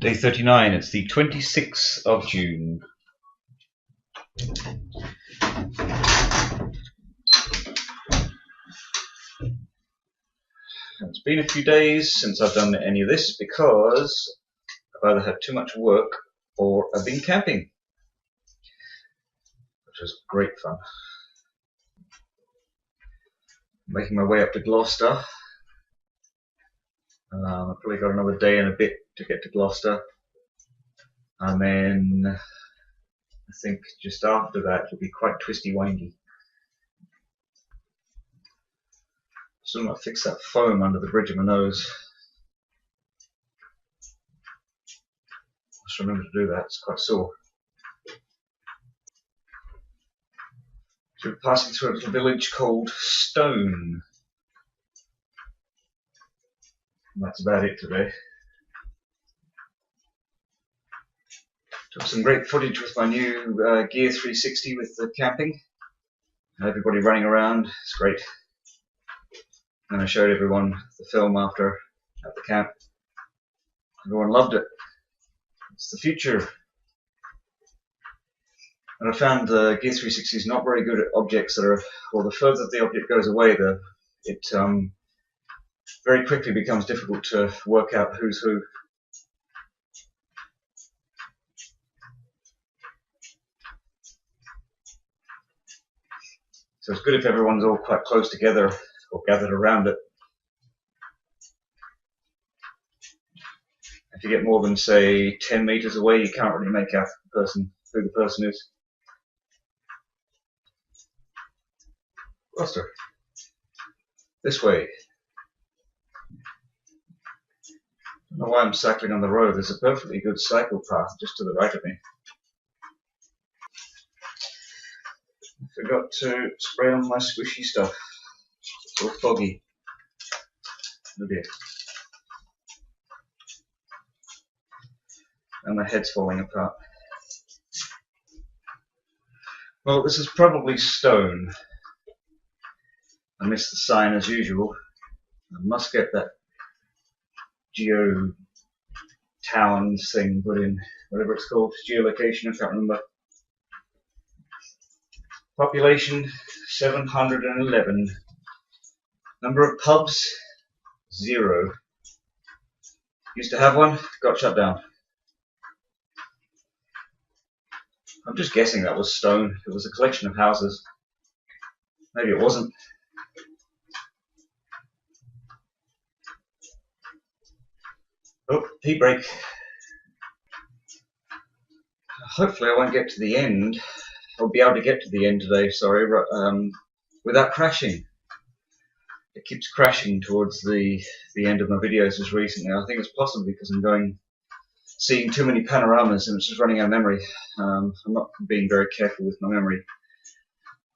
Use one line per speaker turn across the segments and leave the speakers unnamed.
Day 39, it's the 26th of June. It's been a few days since I've done any of this because I've either had too much work or I've been camping, which was great fun. Making my way up to Gloucester. I've probably got another day and a bit to get to Gloucester, and then I think just after that it'll be quite twisty-windy. So I'm going to fix that foam under the bridge of my nose. Just remember to do that, it's quite sore. So we're passing through a little village called Stone. And that's about it today. Took some great footage with my new Gear 360 with the camping. Everybody running around, it's great. And I showed everyone the film after at the camp. Everyone loved it. It's the future. And I found the Gear 360 is not very good at objects that are, well, the further the object goes away, it very quickly becomes difficult to work out who's who. So it's good if everyone's all quite close together or gathered around it. If you get more than, say, 10 meters away, you can't really make out who the person is. Gloucester. This way. I don't know why I'm cycling on the road. There's a perfectly good cycle path just to the right of me. I forgot to spray on my squishy stuff. It's all foggy. Oh dear. And my head's falling apart. Well, this is probably Stone. I missed the sign as usual. I must get that geo towns thing put in, whatever it's called, geolocation, I can't remember. Population 711. Number of pubs 0. Used to have one, got shut down. I'm just guessing that was Stone. It was a collection of houses. Maybe it wasn't. Oh, tea break. Hopefully I won't get to the end. I'll be able to get to the end today, sorry, without crashing. It keeps crashing towards the end of my videos just recently. I think it's possibly because I'm seeing too many panoramas and it's just running out of memory. I'm not being very careful with my memory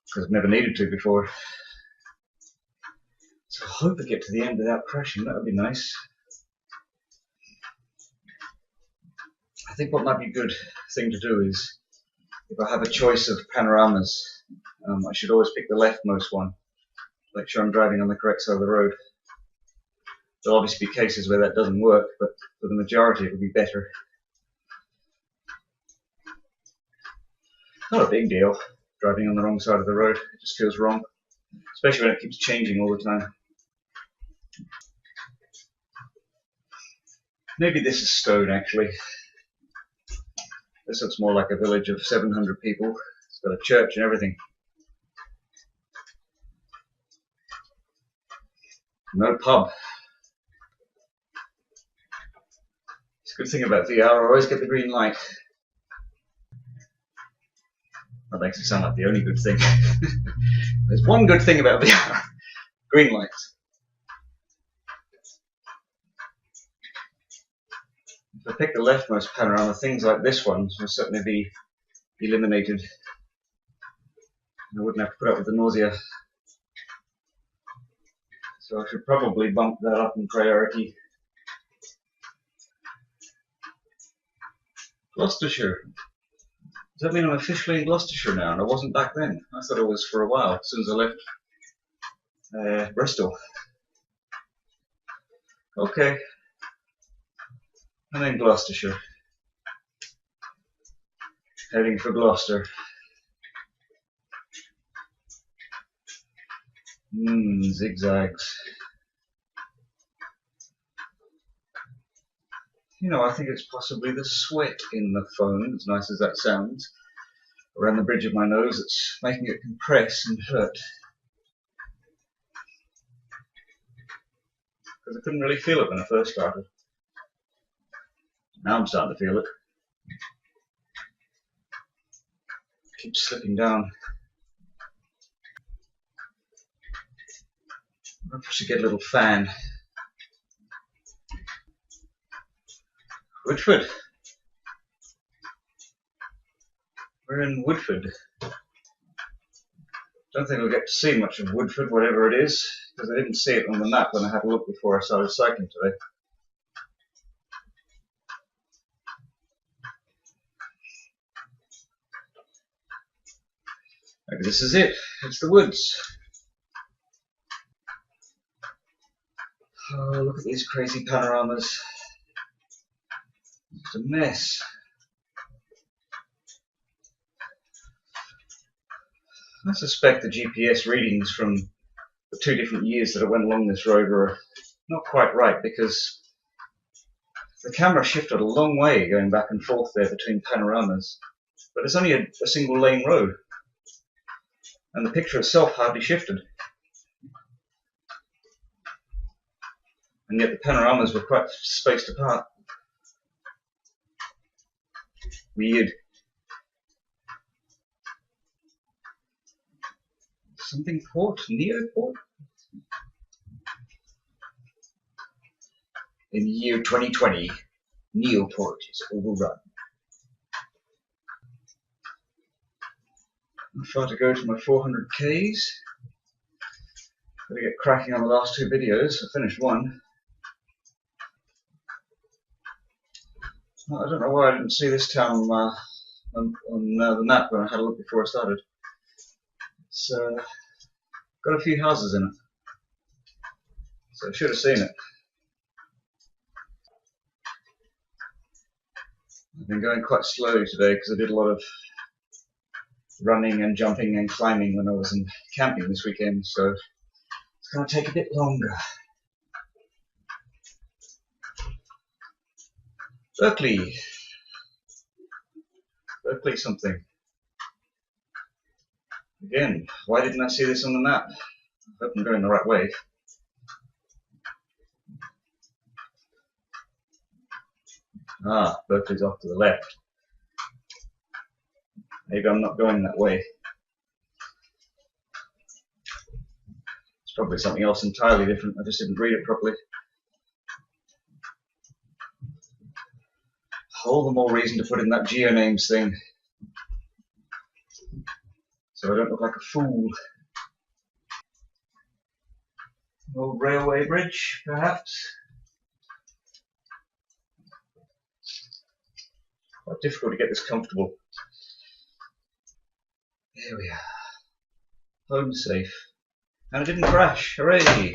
because I've never needed to before. So I hope I get to the end without crashing. That would be nice. I think what might be a good thing to do is, if I have a choice of panoramas, I should always pick the leftmost one. Make sure I'm driving on the correct side of the road. There'll obviously be cases where that doesn't work, but for the majority it will be better. Not a big deal, driving on the wrong side of the road. It just feels wrong, especially when it keeps changing all the time. Maybe this is Stone, actually. This looks more like a village of 700 people. It's got a church and everything. No pub. It's a good thing about VR, I always get the green light. That makes it sound like the only good thing. There's one good thing about VR. Green lights. If I pick the leftmost panorama, things like this one will certainly be eliminated. I wouldn't have to put up with the nausea. So I should probably bump that up in priority. Gloucestershire. Does that mean I'm officially in Gloucestershire now? And I wasn't back then. I thought I was for a while, as soon as I left Bristol. Okay. and then Gloucestershire. Heading for Gloucester. Zigzags. You know, I think it's possibly the sweat in the phone, as nice as that sounds, around the bridge of my nose that's making it compress and hurt. Because I couldn't really feel it when I first started. Now I'm starting to feel it. Keeps slipping down. I should get a little fan. Woodford. We're in Woodford. Don't think we'll get to see much of Woodford, whatever it is, because I didn't see it on the map when I had a look before I started cycling today. Maybe this is it. It's the woods. Oh, look at these crazy panoramas. It's a mess. I suspect the GPS readings from the 2 different years that I went along this road were not quite right, because the camera shifted a long way going back and forth there between panoramas. But it's only a single lane road, and the picture itself hardly shifted. And yet the panoramas were quite spaced apart. Weird. Something port? Neoport? In the year 2020, Neoport is overrun. I'm far to go to my 400 Ks. Gotta get cracking on the last 2 videos. I finished one. I don't know why I didn't see this town on the map when I had a look before I started. It's got a few houses in it, so I should have seen it. I've been going quite slowly today because I did a lot of running and jumping and climbing when I was in camping this weekend, so it's going to take a bit longer. Berkeley something. Again, why didn't I see this on the map? I hope I'm going the right way. Ah, Berkeley's off to the left. Maybe I'm not going that way. It's probably something else entirely different. I just didn't read it properly. All the more reason to put in that GeoNames thing, so I don't look like a fool. An old railway bridge, perhaps. Quite difficult to get this comfortable. There we are. Home safe. And it didn't crash. Hooray!